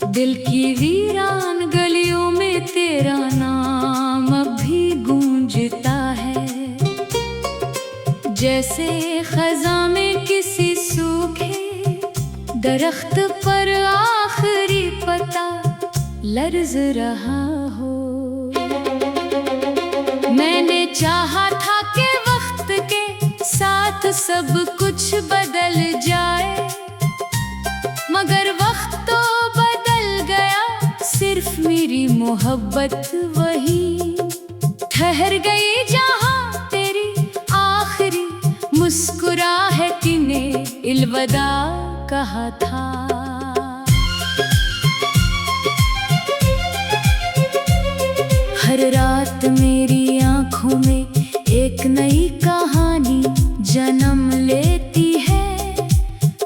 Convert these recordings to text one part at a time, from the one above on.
दिल की वीरान गलियों में तेरा नाम अब भी गूंजता है, जैसे खज़ां में किसी सूखे दरख्त पर आखिरी पत्ता लर्ज़ रहा हो। मैंने चाहा था कि वक्त के साथ सब कुछ बदल जाए, मगर वक्त तो बदल गया, सिर्फ मेरी मोहब्बत वही ठहर गई जहां तेरी आखिरी मुस्कुराहट ने अलविदा कहा था। हर रात मेरी आंखों में एक नई कहानी जन्म लेती है,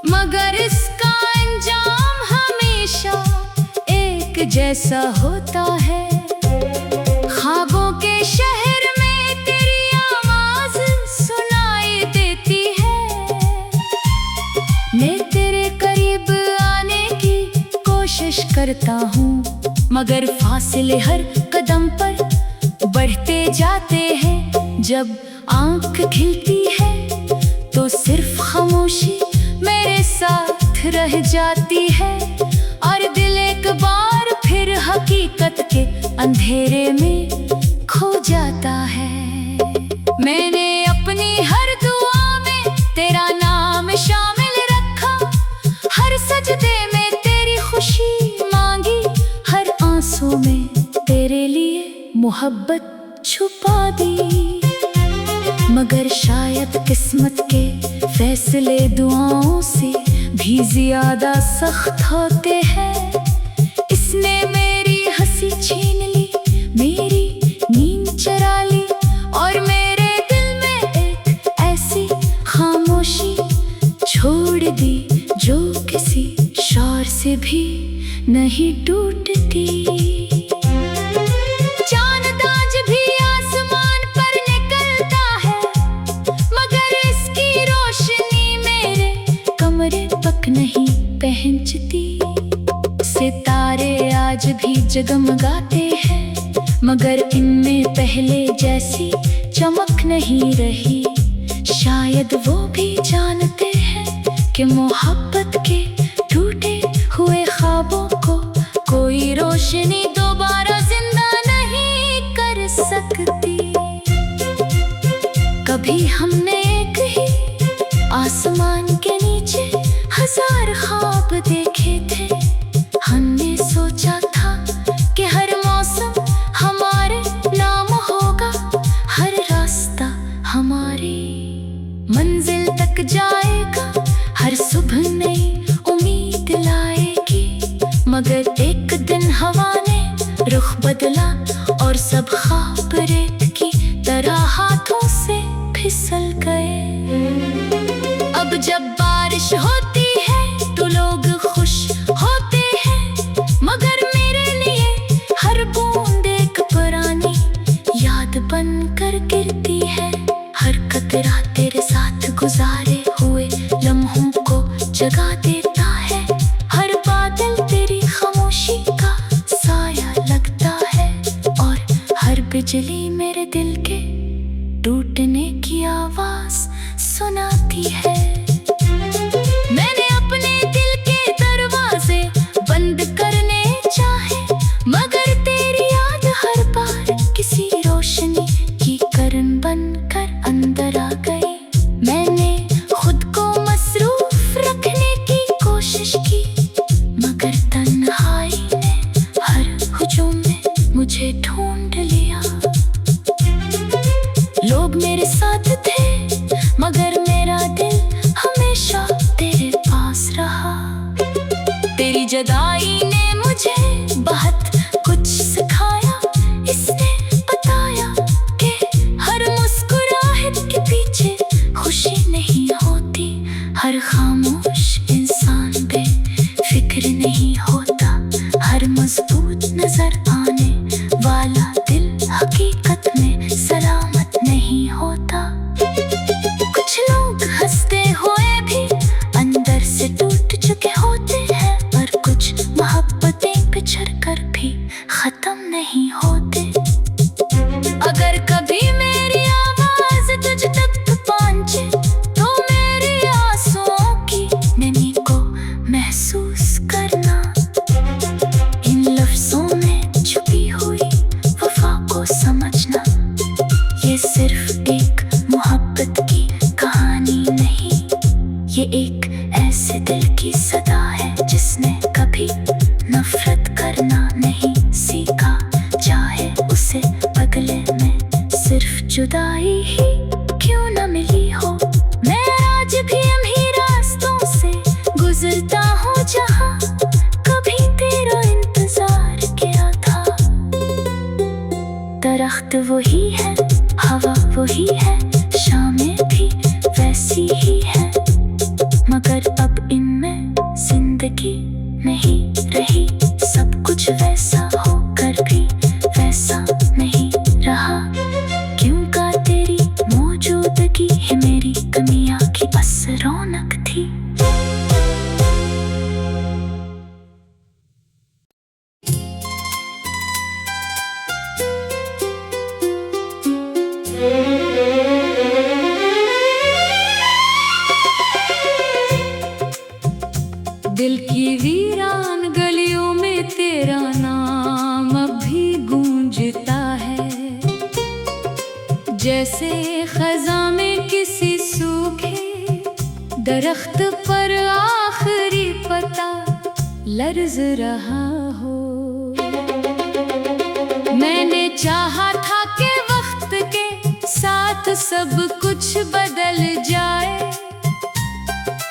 मगर इसका अंजाम हमेशा एक जैसा होता है। ख्वाबों के शहर में तेरी आवाज सुनाई देती है, मैं तेरे करीब आने की कोशिश करता हूँ, मगर फासले हर कदम पर बढ़ते जाते हैं। जब आंख खिलती है तो सिर्फ खामोशी मेरे साथ रह जाती है, और दिल एक बार फिर हकीकत के अंधेरे में खो जाता है। मैंने अपनी हर दुआ में तेरा नाम शामिल रखा, हर सजदे में तेरी खुशी मांगी, हर आंसू में तेरे लिए मोहब्बत छुपा दी। मगर शायद किस्मत के फैसले दुआओं से भी ज्यादा सख्त होते हैं। इसने मेरी हंसी छीन ली, मेरी नींद चरा ली, और मेरे दिल में एक ऐसी खामोशी छोड़ दी जो किसी शोर से भी नहीं टूटती। चांद आज भी आसमान पर निकलता है, मगर इसकी रोशनी मेरे कमरे तक नहीं पहुंचती। सितारे आज भी जगमगाते हैं, मगर इनमें पहले जैसी चमक नहीं रही। शायद वो भी जानते हैं कि मोहब्बत के टूटे हुए ख्वाबों को कोई रोशनी दोबारा जिंदा नहीं कर सकती। कभी हमने एक ही आसमान के नीचे हजार ख्वाब देखे थे। हमने सोचा था कि हर मौसम हमारे नाम होगा, हर रास्ता हमारी मंजिल तक जाएगा, हर सुबह नई उम्मीद लाएगी। मगर एक दिन हवा ने रुख बदला और सब ख्वाब रेत की तरह हाथों से फिसल गए। अब जब बारिश होती है तो लोग खुश होते हैं, मगर मेरे लिए हर बूंद एक पुरानी याद बन कर गिरती है। हर कतरा तेरे साथ गुजारे हुए लम्हों को जगा देता है, हर बादल तेरी खामोशी का साया लगता है, और हर बिजली मेरे दिल के टूटने की आवाज सुनाती है। मैंने अपने दिल के दरवाजे बंद करने चाहे, मगर तेरी याद हर बार किसी रोशनी की किरण बनकर अंदर आ गई। मैंने खुद को मसरूफ रखने की कोशिश की, मगर तन्हाई ने हर हुजूम में मुझे ढूंढ लिया। लोग मेरे साथ थे, मगर मेरा दिल हमेशा तेरे पास रहा। तेरी जुदाई ने मुझे बहुत कुछ सिखाया, इसने बताया कि हर मुस्कुराहट के पीछे खुशी नहीं होती, हर खामोश इंसान बेफिक्र नहीं होता, हर मजबूत नजर आने वाला दिल हकीकत में सलामत नहीं होता। कुछ खत्म नहीं होते। अगर कभी मेरी आवाज तुझ तक पहुंचे तो मेरी आंसुओं की नमी को महसूस करना। इन लफ्जों में छुपी हुई वफा को समझना। ये सिर्फ एक मोहब्बत की कहानी नहीं, ये एक ऐसे दिल की सदा है जिसने कभी नफरत करना नहीं सीखा। चाहे उसे बगले में सिर्फ जुदाई ही क्यों न मिली हो। मैं आज भी इन्हीं रास्तों से गुजरता हूँ जहाँ कभी तेरा इंतजार किया था। दरख्त वही है, हवा वही है, शामें भी वैसी ही है, मगर अब इनमें जिंदगी नहीं रही। सब कुछ वैसा होकर भी वैसा नहीं रहा। क्यों का तेरी मौजूदगी है मेरी कमियां की बस रौनक थी। दिल की वीरान गलियों में तेरा नाम अब भी गूंजता है। जैसे खज़ां में किसी सूखे दरख्त पर आखिरी पत्ता लर्ज़ रहा हो। मैंने चाहा था कि वक्त के साथ सब कुछ बदल जाए,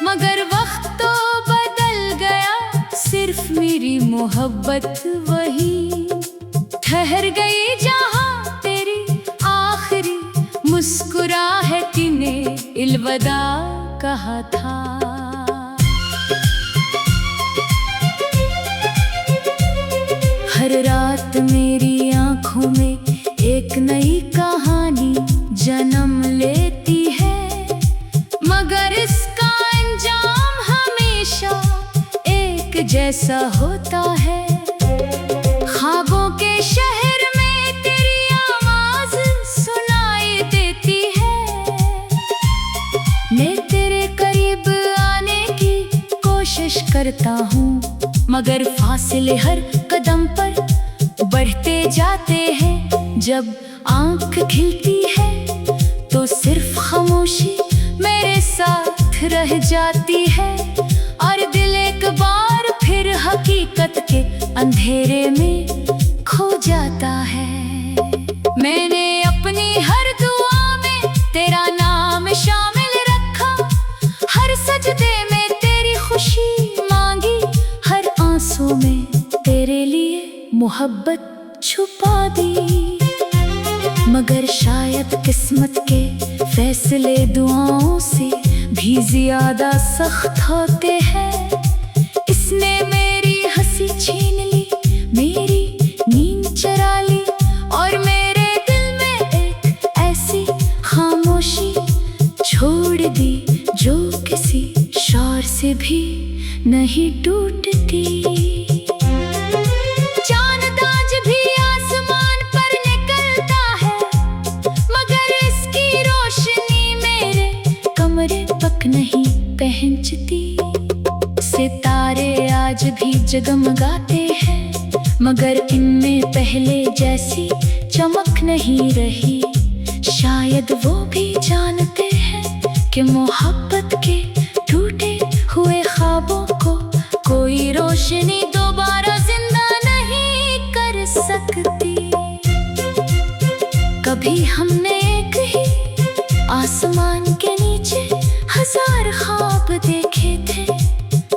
मगर वक्त तो बदल गया, सिर्फ मेरी मोहब्बत वही ठहर गई जहाँ तेरी आखिरी मुस्कुराहट ने अलविदा कहा था। हर रात मेरी आंखों में एक नई कहानी जन्म लेती है, मगर इसका अंजाम हमेशा एक जैसा होता है। ख्वाबों के शहर में तेरी आवाज सुनाई देती है। मैं तेरे करीब आने की कोशिश करता हूँ, मगर फासले हर कदम पर बढ़ते जाते हैं। जब आंख खिलती है तो सिर्फ खामोशी मेरे साथ रह जाती है, और दिल एक बार फिर हकीकत के अंधेरे में खो जाता है। मैंने अपनी हर दुआ में तेरा नाम शामिल रखा, हर सजदे में तेरी खुशी मांगी, हर आंसू में तेरे लिए मोहब्बत छुपा दी। मगर शायद किस्मत के फैसले दुआओं से भी ज्यादा सख्त होते हैं। इसने मेरी हंसी छीन ली, मेरी नींद चरा ली, और मेरे दिल में एक ऐसी खामोशी छोड़ दी जो किसी शोर से भी नहीं टूटती। चांद आज भी आसमान पर निकलता है, मगर इसकी रोशनी मेरे कमरे तक नहीं पहुंचती। सितारे आज भी जगमगाते हैं, मगर इनमें पहले जैसी चमक नहीं रही। शायद वो भी जानते हैं कि मोहब्बत के टूटे हुए ख्वाबों को कोई रोशनी दोबारा जिंदा नहीं कर सकती। कभी हमने एक ही आसमान के नीचे हजार ख्वाब देखे थे।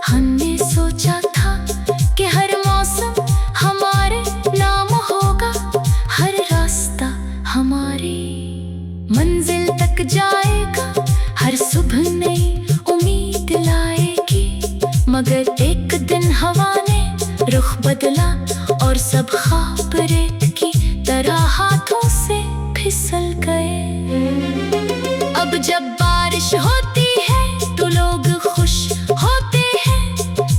हमने सोचा था कि हर मौसम हमारे नाम होगा, हर रास्ता हमारी मंजिल तक जाएगा, हर सुबह नई उम्मीद लाएगी। मगर एक दिन हवा ने रुख बदला और सब ख्वाब रेत की तरह हाथों से फिसल गए। अब जब बारिश होती है तो लोग खुश होते हैं,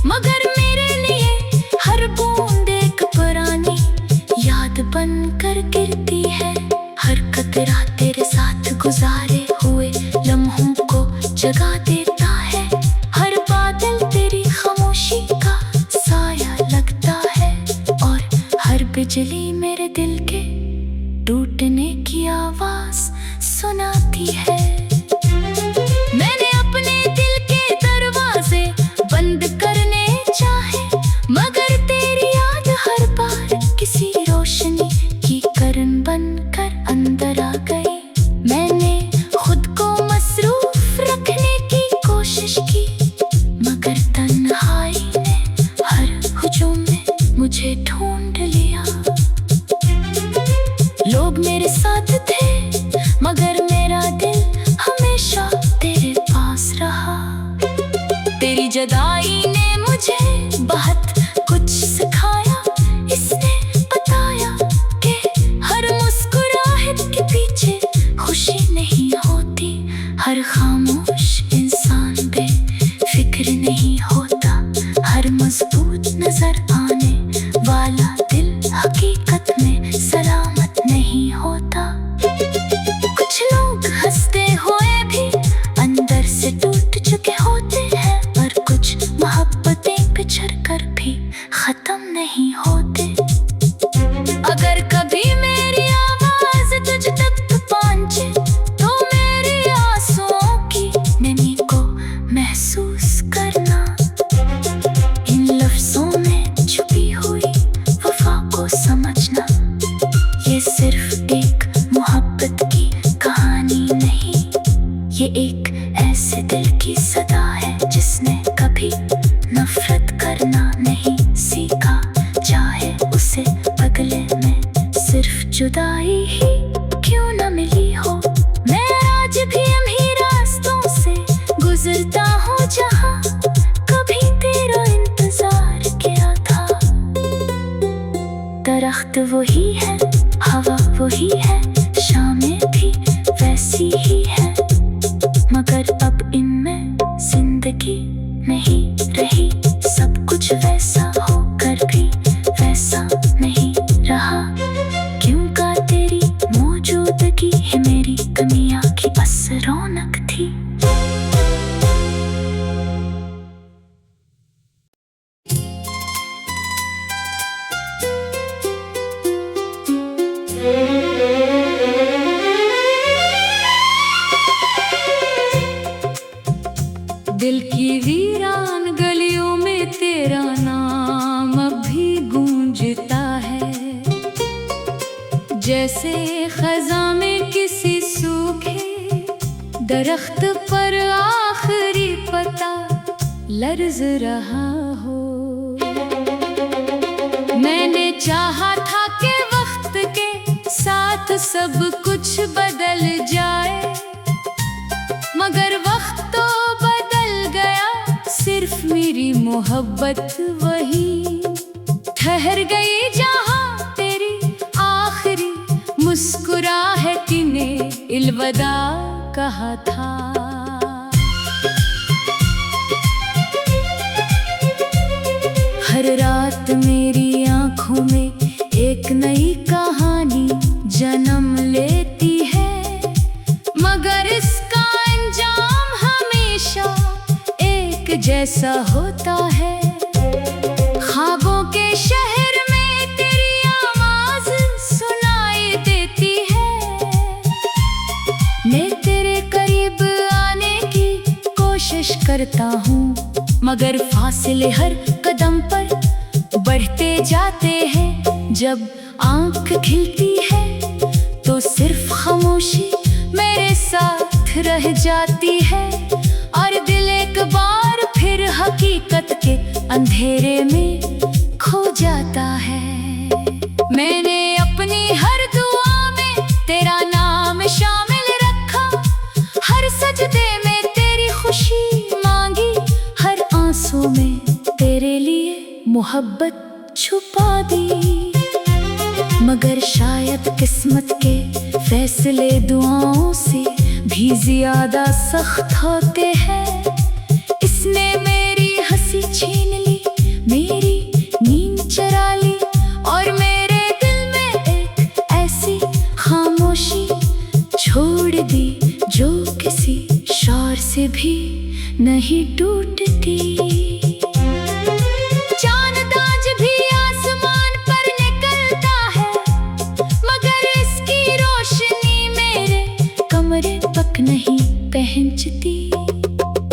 मगर मेरे लिए हर बूंद एक पुरानी बनकर गिरती है। हर कतरा तेरे साथ गुजारे हुए लम्हों को जगा देता है। हर बादल तेरी खामोशी का साया लगता है और हर बिजली मेरे दिल के टूटने की आवाज सुनाती है। मैंने अपने दिल के दरवाजे बंद करने चाहे, मगर तेरी याद हर बार किसी रोशनी की किरण बनकर अंदर आ गई। मैंने खुद को मसरूफ रखने की कोशिश की, मगर तन्हाई ने हर हुजूम में मुझे ढूंढ लिया। लोग मेरे साथ थे, मगर मेरा दिल हमेशा तेरे पास रहा। तेरी जुदाई ने मुझे बहुत कुछ सिखाया। इसने बताया कि हर मुस्कुराहट के पीछे खुशी नहीं होती। हर खामोश इंसान बेफिक्र नहीं होता। हर मजबूत नजर आने वाला दिल हकीकत में सलामत नहीं होता। कुछ लोग हंसते हुए भी अंदर से टूट चुके होते हैं, और कुछ मोहब्बतें बिछड़ कर भी खत्म नहीं होते। अगर कभी मेरी आवाज तुझ तक पहुंचे, तो मेरे आंसुओं की नमी को महसूस करना। इन लफ्जों में छुपी हुई वफा को समझना। ये सिर्फ एक मोहब्बत की कहानी नहीं, ये एक ऐसे दिल की सदा है जिसने कभी नफरत करना नहीं सीखा। चाहे उसे बगले में सिर्फ जुदाई ही क्यों न मिली हो। मैं आज भी इन्हीं रास्तों से गुजरता हूँ जहाँ कभी तेरा इंतजार किया था। दरख्त वही है, हवा वही है, शामें भी वैसी ही है, मगर अब इनमें जिंदगी नहीं रही। सब कुछ वैसा होकर भी वैसा नहीं रहा। क्यों का तेरी मौजूदगी है मेरी दुनिया की बस रौनक थी। दिल की वीरान गलियों में तेरा नाम अब भी गूंजता है। जैसे खज़ां में किसी सूखे दरख्त पर आखिरी पत्ता लर्ज़ रहा हो। मैंने चाहा था कि वक्त के साथ सब कुछ बदल जाए, मगर वक्त तो बदल गया, सिर्फ मेरी मोहब्बत वही ठहर गई जहाँ तेरी आखिरी मुस्कुराहट ने अलविदा कहा था। हर रात मेरी आँखों में एक नई कहानी जन्म लेती है, मगर इसका अंजाम हमेशा एक जैसा होता है। ख्वाबों के शहर में तेरी आवाज सुनाई देती है। मैं तेरे करीब आने की कोशिश करता हूँ, मगर फासले हर कदम पर बढ़ते जाते हैं। जब आँख खिलती है तो सिर्फ खामोशी मेरे साथ रह जाती है, और दिल एक बार फिर हकीकत के अंधेरे में खो जाता है। मैंने अपनी हर दुआ में तेरा नाम शामिल रखा, हर सजदे में तेरी खुशी मांगी, हर आंसू में तेरे लिए मोहब्बत छुपा दी। मगर शायद किस्मत के फैसले दुआओं से भी ज्यादा सख्त होते हैं। इसने मेरी हंसी छीन ली, मेरी नींद चरा ली, और मेरे दिल में एक नहीं टूटती। चांद आज भी आसमान पर निकलता है, मगर इसकी रोशनी मेरे कमरे तक नहीं पहुंचती।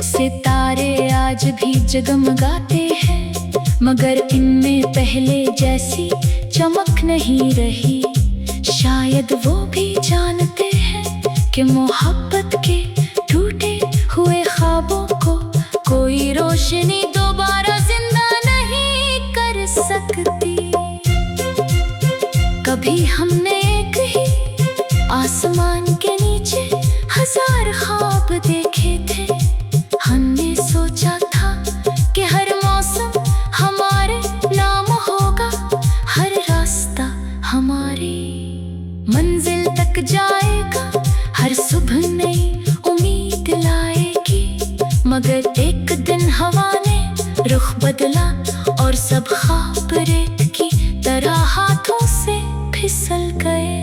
सितारे आज भी जगमगाते हैं, मगर इनमें पहले जैसी चमक नहीं रही। शायद वो भी जानते हैं कि मोहब्बत के टूटे हुए ख्वाबों को कोई रोशनी दोबारा जिंदा नहीं कर सकती। कभी हमने एक ही आसमान के नीचे हजार ख्वाब देखे थे। हमने सोचा था कि हर मौसम हमारे नाम होगा, हर रास्ता हमारी मंजिल तक जाएगा, हर सुबह नई उम्मीद लाएगी। मगर एक दिन हवा ने रुख बदला और सब ख्वाब रेत की तरह हाथों से फिसल गए।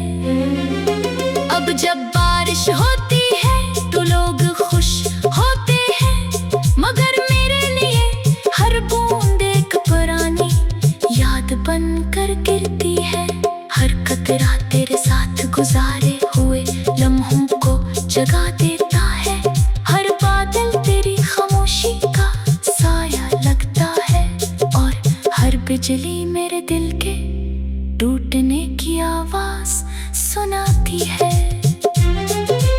अब जब बारिश होती है तो लोग खुश होते हैं, मगर मेरे लिए हर बूंद एक पुरानी याद बनकर गिरती है। हर कतरा तेरे साथ गुजारे हुए लम्हों को जगा देता है, हर बादल तेरी खामोशी का साया लगता है, और हर बिजली मेरे दिल के टूटने की आवाज सुनाती है।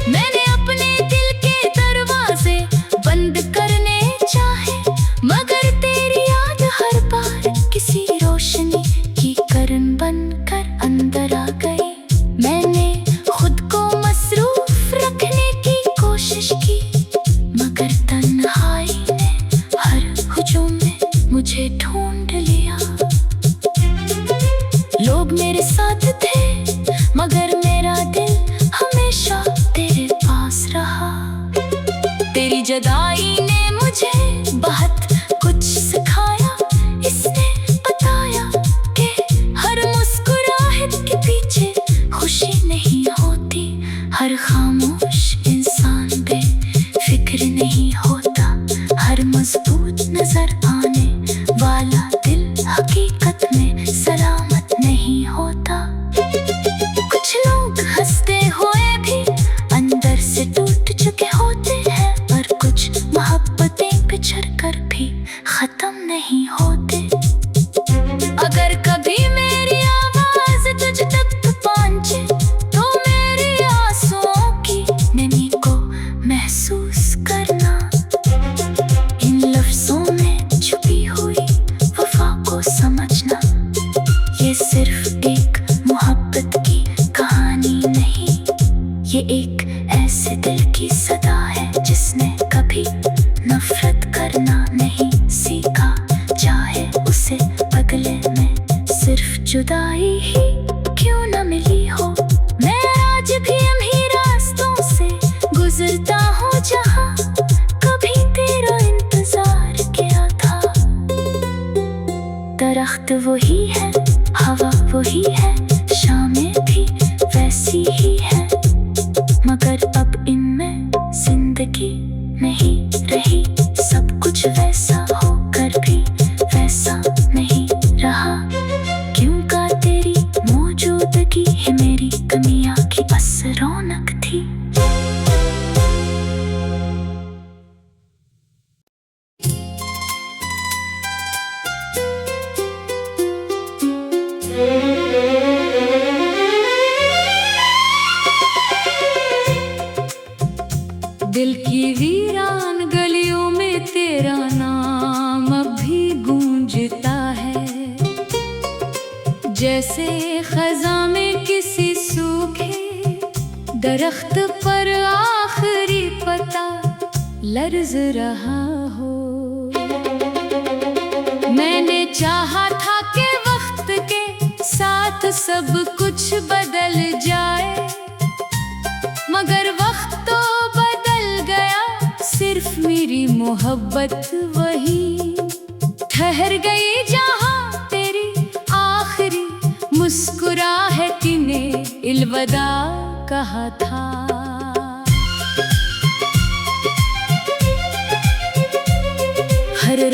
मैंने अपने दिल के दरवाजे बंद करने चाहे, मगर तेरी याद हर बार किसी रोशनी की किरण बनकर अंदर आ गई। मैंने खुद को मसरूफ रखने की कोशिश की, मगर तन्हाई ने हर हुजूम में मुझे ढूंढ लिया। लोग मेरे साथ थे, मगर मेरा दिल हमेशा तेरे पास रहा। तेरी जुदाई ने मुझे बहुत कुछ सिखाया, इसने बताया कि हर मुस्कुराहट के पीछे खुशी नहीं होती, हर खामोश इंसान बेफिक्र नहीं होता, हर मजबूत नजर आने वाला दिल हकीकत में सलामत नहीं होता। कुछ लोग हंसते हुए भी अंदर से टूट चुके होते हैं, और कुछ मोहब्बतें बिछड़ कर भी खत्म नहीं होते। अगर कभी मेरी आवाज तुझ तक पहुंचे तो मेरे आंसुओं की नमी को महसूस करना। इन लफ्जों में छुपी हुई वफा को समझना। ये सिर्फ एक मोहब्बत की कहानी नहीं, ये एक ऐसे दिल की सदा है जिसने कभी नफरत करना नहीं सीखा, चाहे उसे बदले में सिर्फ जुदाई ही क्यों न मिली हो। मैं आज भी इन्हीं रास्तों से गुजरता हूँ जहाँ कभी तेरा इंतजार किया था। दरख्त वही है, हवा वही है, शामें भी वैसी ही है, मगर अब इनमें जिंदगी नहीं रही। सब कुछ वैसा होकर भी वैसा नहीं रहा, क्यों का तेरी मौजूदगी है मेरी कमियां की बस रौनक थी। दिल की वीरान गलियों में तेरा नाम अब भी गूंजता है, जैसे खज़ां में किसी सूखे दरख्त पर आखिरी पत्ता लर्ज़ रहा हो। मैंने चाहा था कि वक्त के साथ सब कुछ बदल जाए, मगर वक्त तो बदल गया, सिर्फ मेरी मोहब्बत वही ठहर गई जहाँ तेरी आखिरी मुस्कुराहट ने अलविदा कहा था। हर